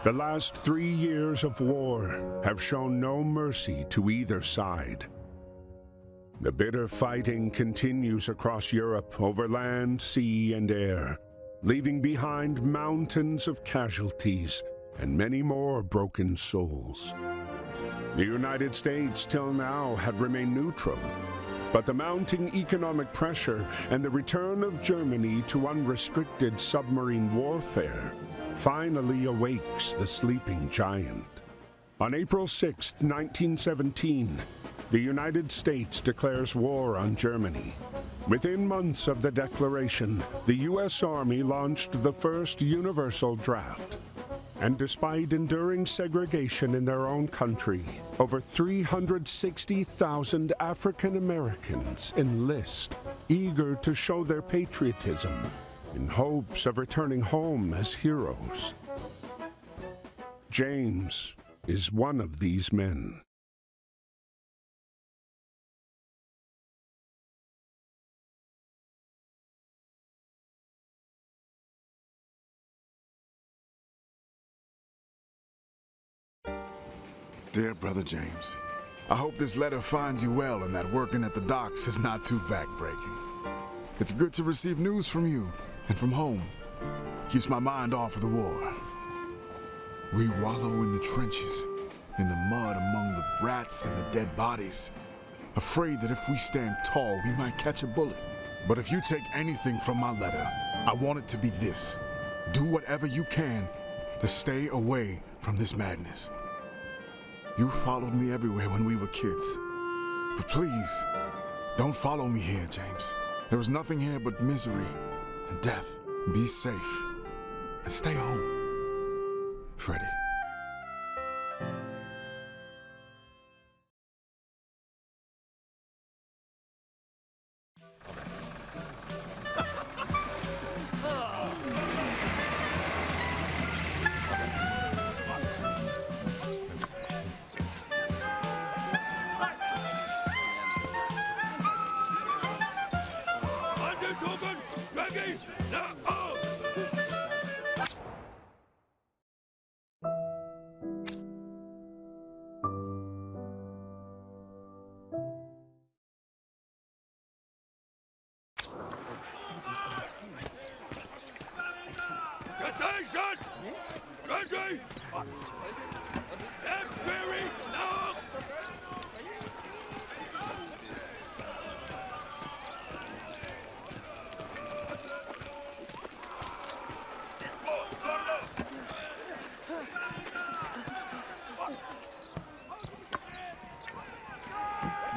The last 3 years of war have shown no mercy to either side. The bitter fighting continues across Europe over land, sea, and air, leaving behind mountains of casualties and many more broken souls. The United States till now had remained neutral, but the mounting economic pressure and the return of Germany to unrestricted submarine warfare finally awakes the sleeping giant. On April 6, 1917, the United States declares war on Germany. Within months of the declaration, the U.S. Army launched the first universal draft. And despite enduring segregation in their own country, over 360,000 African Americans enlist, eager to show their patriotism in hopes of returning home as heroes. James is one of these men. Dear Brother James, I hope this letter finds you well and that working at the docks is not too backbreaking. It's good to receive news from you and from home. Keeps my mind off of the war. We wallow in the trenches, in the mud among the rats and the dead bodies, afraid that if we stand tall, we might catch a bullet. But if you take anything from my letter, I want it to be this. Do whatever you can to stay away from this madness. You followed me everywhere when we were kids. But please, don't follow me here, James. There is nothing here but misery and death. Be safe and stay home. Freddie.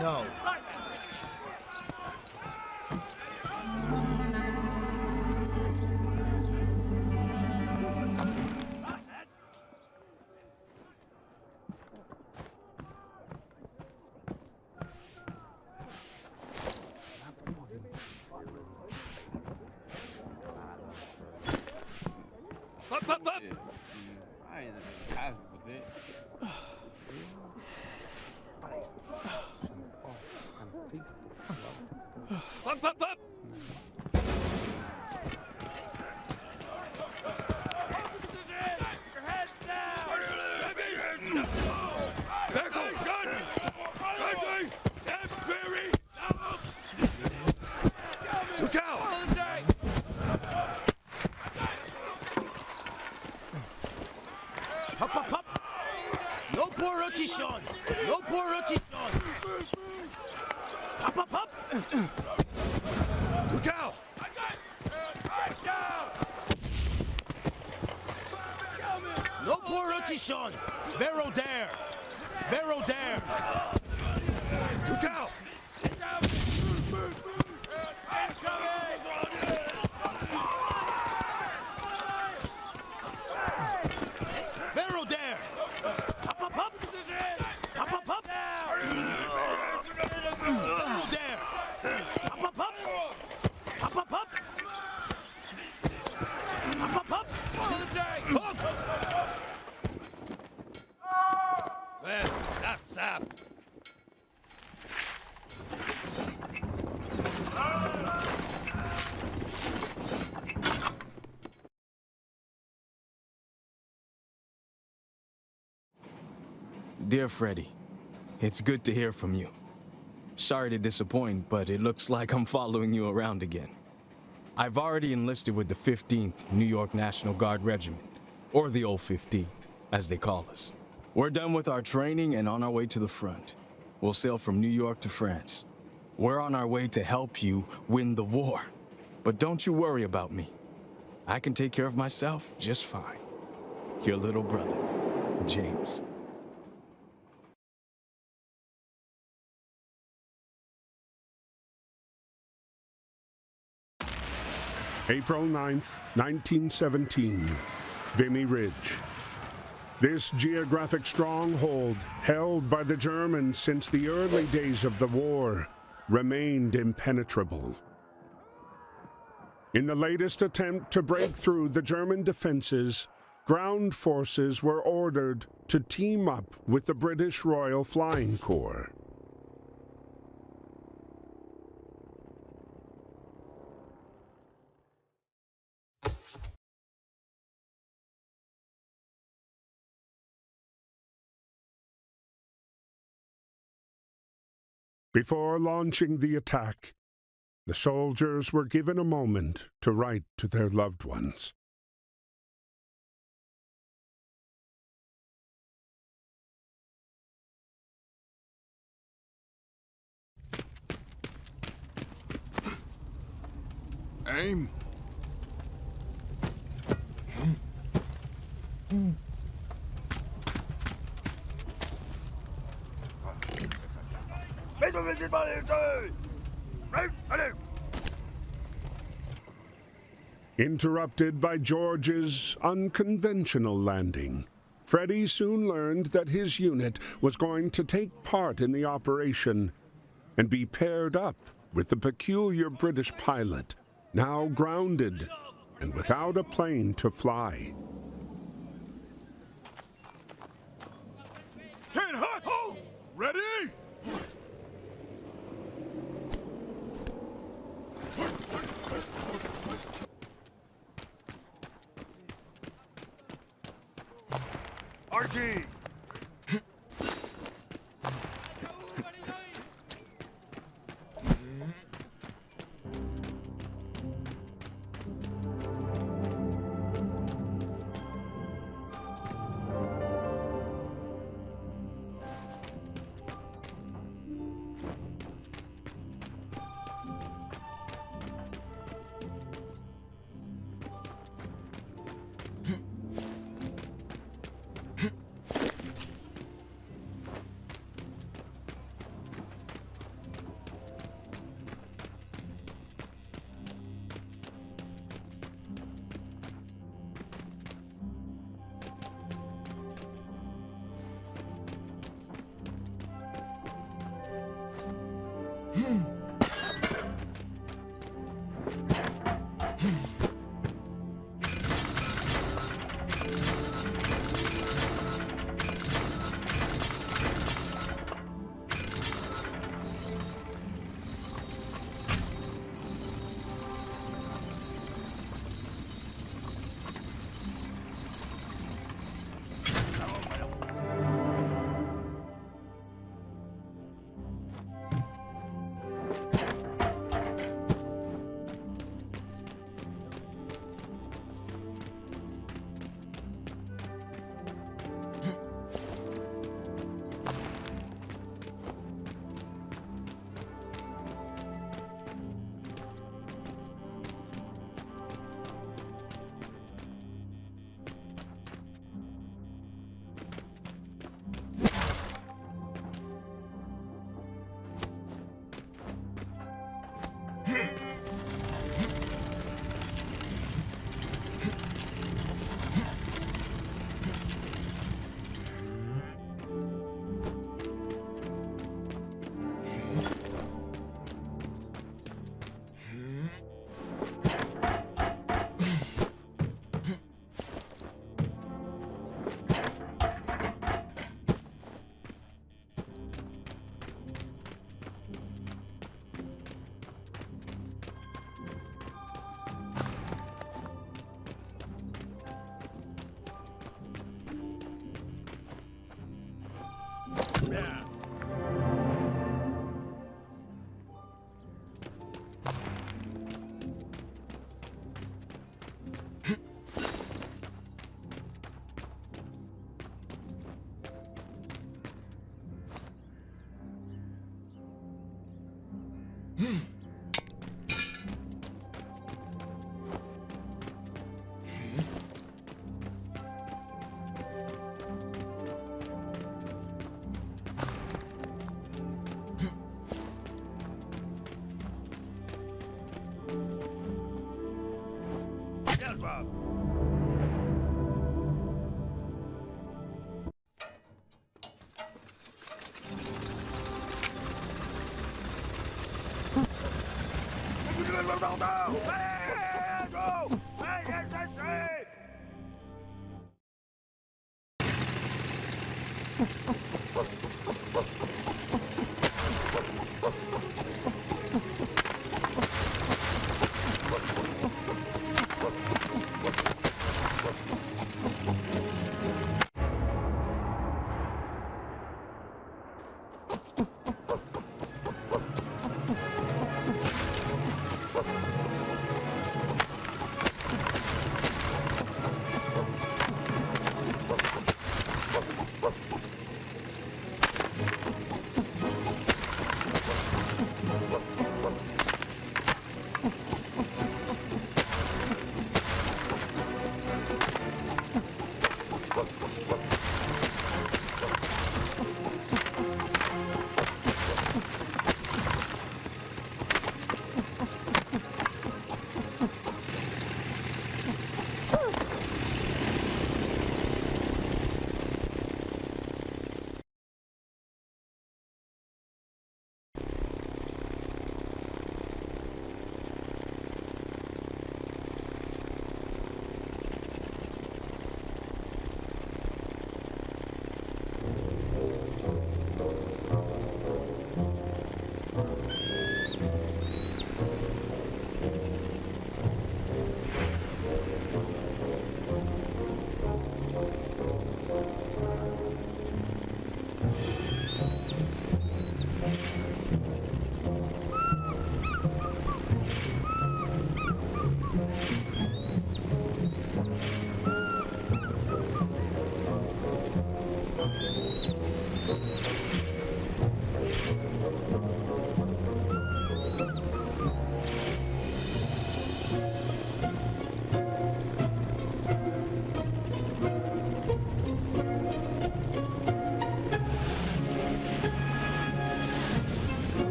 No. Up, up, up! I ain't half with it. Up, up, up! Your head down! Vacation! Country! Temporary! Look out! Hop, hop, hop! No poor rotation! No poor rotation! Hop, hop, hop! Look out! No poor rotation! Vero there! Vero there! Look out! Vero there! Hop, hop, hop! Hop, hop, hop! Vero there! Hop, hop, hop! Hop, hop, hop! Hop, hop, hop! Hook! Well, stop. Dear Freddy, it's good to hear from you. Sorry to disappoint, but it looks like I'm following you around again. I've already enlisted with the 15th New York National Guard Regiment, or the old 15th, as they call us. We're done with our training and on our way to the front. We'll sail from New York to France. We're on our way to help you win the war. But don't you worry about me. I can take care of myself just fine. Your little brother, James. April 9th, 1917, Vimy Ridge. This geographic stronghold, held by the Germans since the early days of the war, remained impenetrable. In the latest attempt to break through the German defenses, ground forces were ordered to team up with the British Royal Flying Corps. Before launching the attack, the soldiers were given a moment to write to their loved ones. Aim. Interrupted by George's unconventional landing, Freddy soon learned that his unit was going to take part in the operation and be paired up with the peculiar British pilot, now grounded and without a plane to fly. 10 hot! Oh! Ready? RG!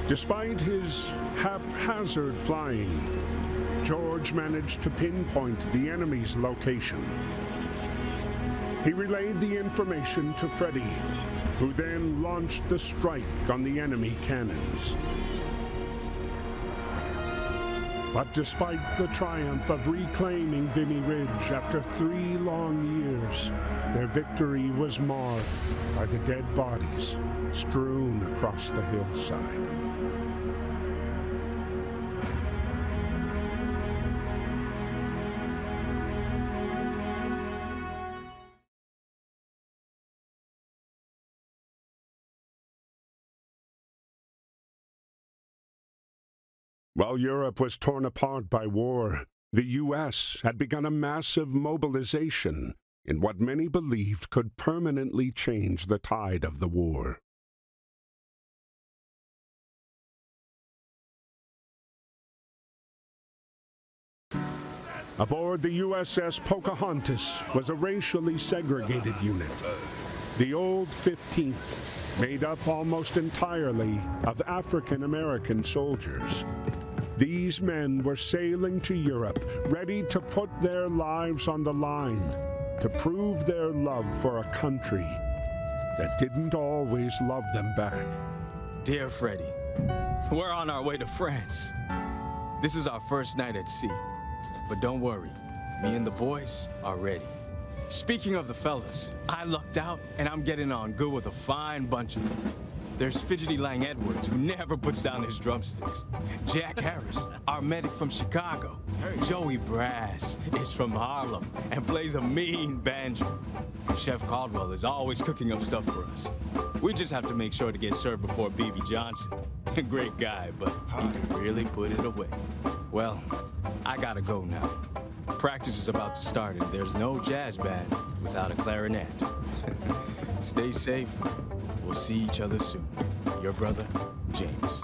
Despite his haphazard flying, George managed to pinpoint the enemy's location. He relayed the information to Freddy, who then launched the strike on the enemy cannons. But despite the triumph of reclaiming Vimy Ridge after 3 long years, their victory was marred by the dead bodies strewn across the hillside. While Europe was torn apart by war, the U.S. had begun a massive mobilization in what many believed could permanently change the tide of the war. Aboard the USS Pocahontas was a racially segregated unit, the Old 15th, made up almost entirely of African American soldiers. These men were sailing to Europe, ready to put their lives on the line, to prove their love for a country that didn't always love them back. Dear Freddy, we're on our way to France. This is our first night at sea, but don't worry, me and the boys are ready. Speaking of the fellas, I lucked out and I'm getting on good with a fine bunch of them. There's Fidgety Lang Edwards, who never puts down his drumsticks. Jack Harris, our medic from Chicago. Joey Brass is from Harlem and plays a mean banjo. Chef Caldwell is always cooking up stuff for us. We just have to make sure to get served before B.B. Johnson. Great guy, but he can really put it away. Well, I gotta go now. Practice is about to start and there's no jazz band without a clarinet. Stay safe. We'll see each other soon. Your brother, James.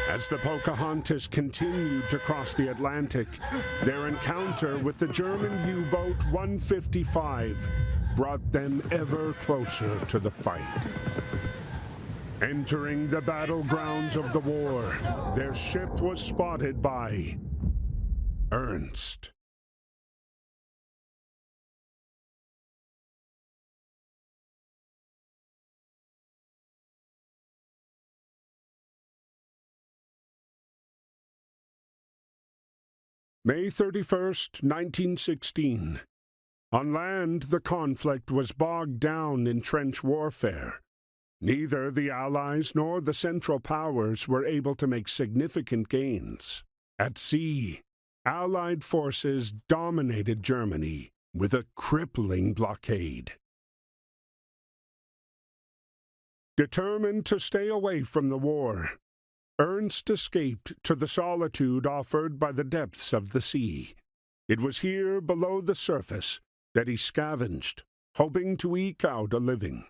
As the Pocahontas continued to cross the Atlantic, their encounter with the German U-boat 155 brought them ever closer to the fight. Entering the battlegrounds of the war, their ship was spotted by Ernst. May 31st, 1916. On land, the conflict was bogged down in trench warfare. Neither the Allies nor the Central Powers were able to make significant gains. At sea, Allied forces dominated Germany with a crippling blockade. Determined to stay away from the war, Ernst escaped to the solitude offered by the depths of the sea. It was here, below the surface, that he scavenged, hoping to eke out a living.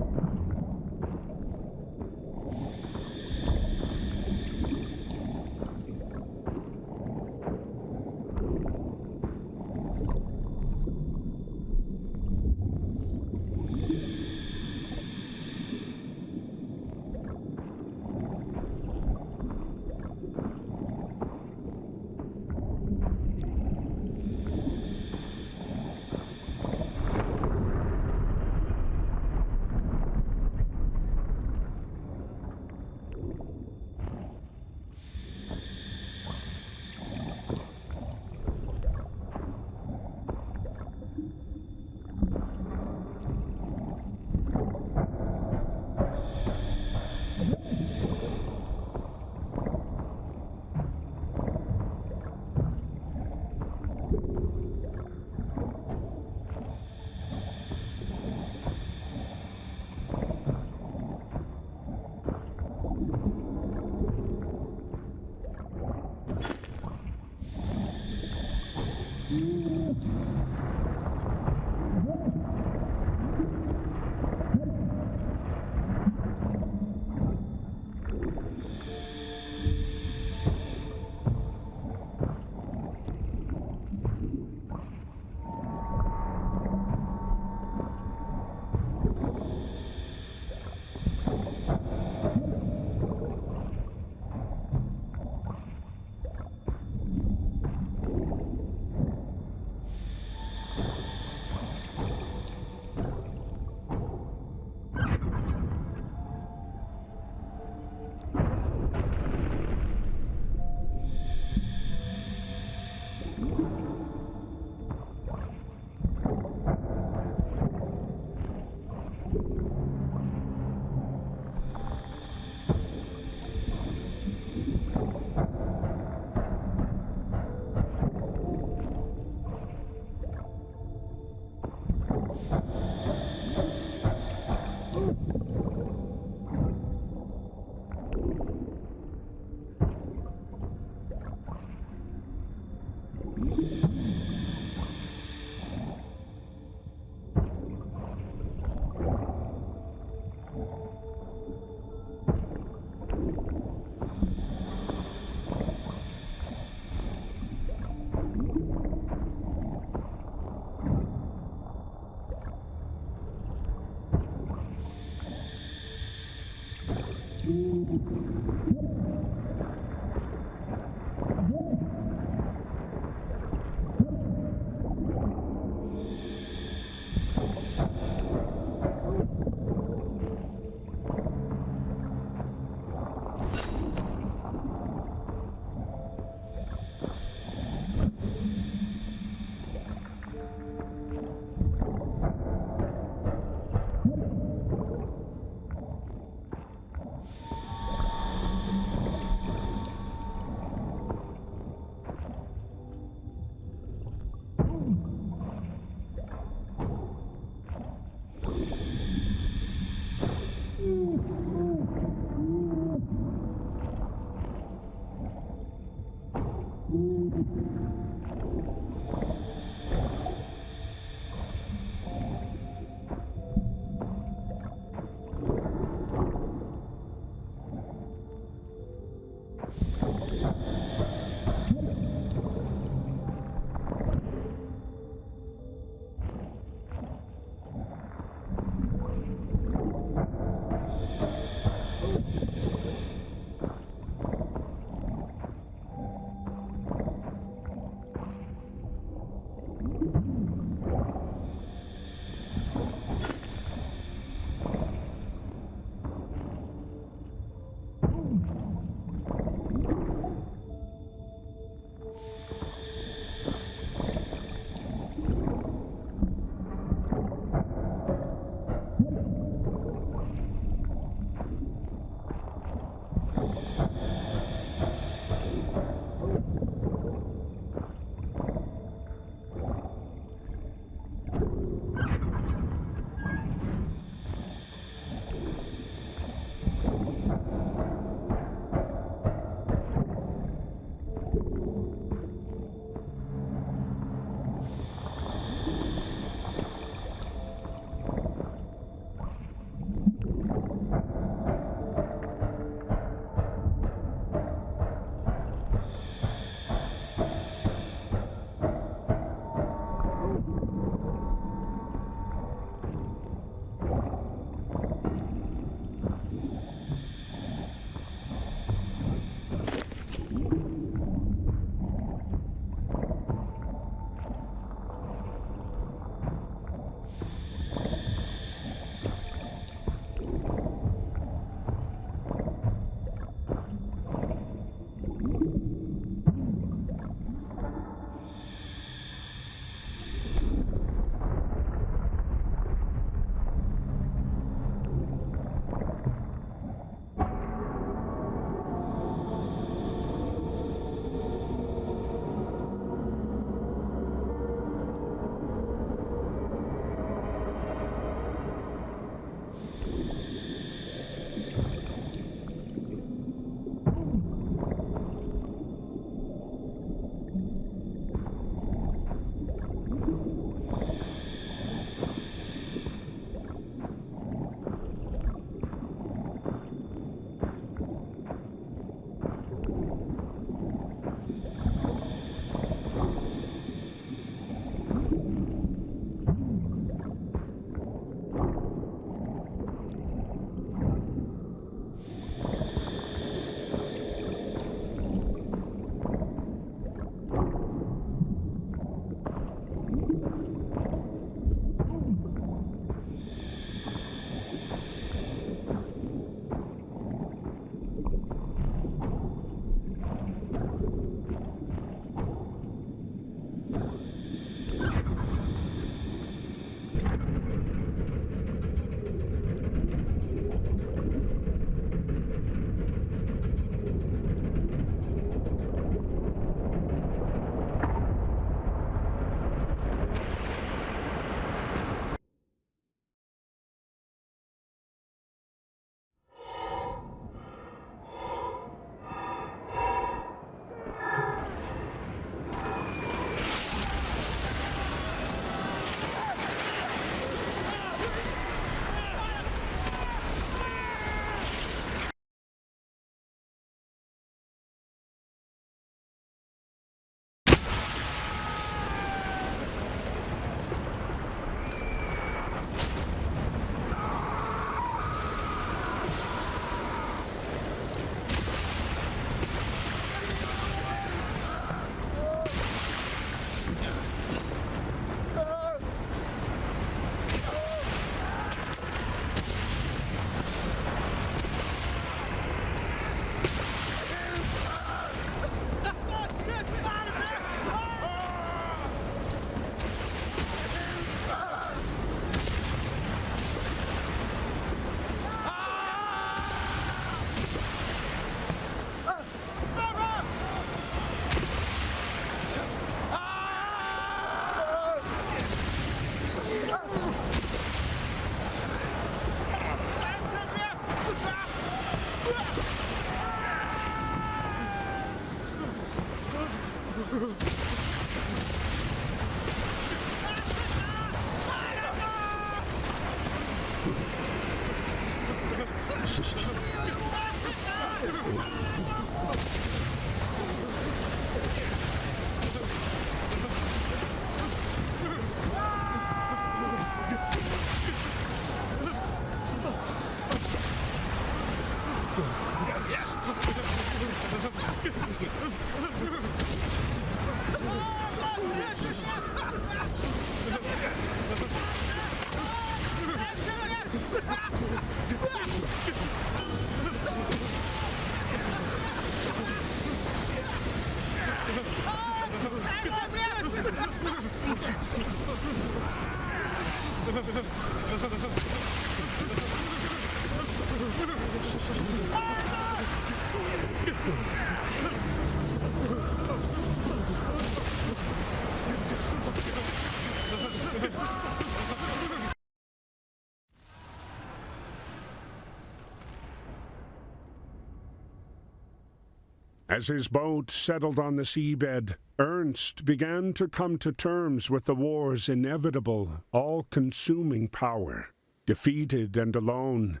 As his boat settled on the seabed, Ernst began to come to terms with the war's inevitable, all-consuming power. Defeated and alone,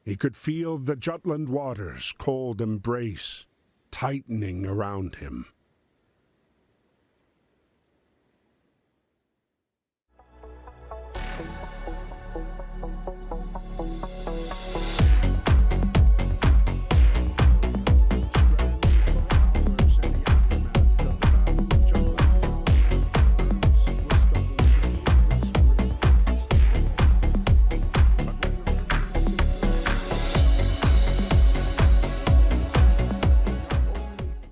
he could feel the Jutland waters' cold embrace tightening around him.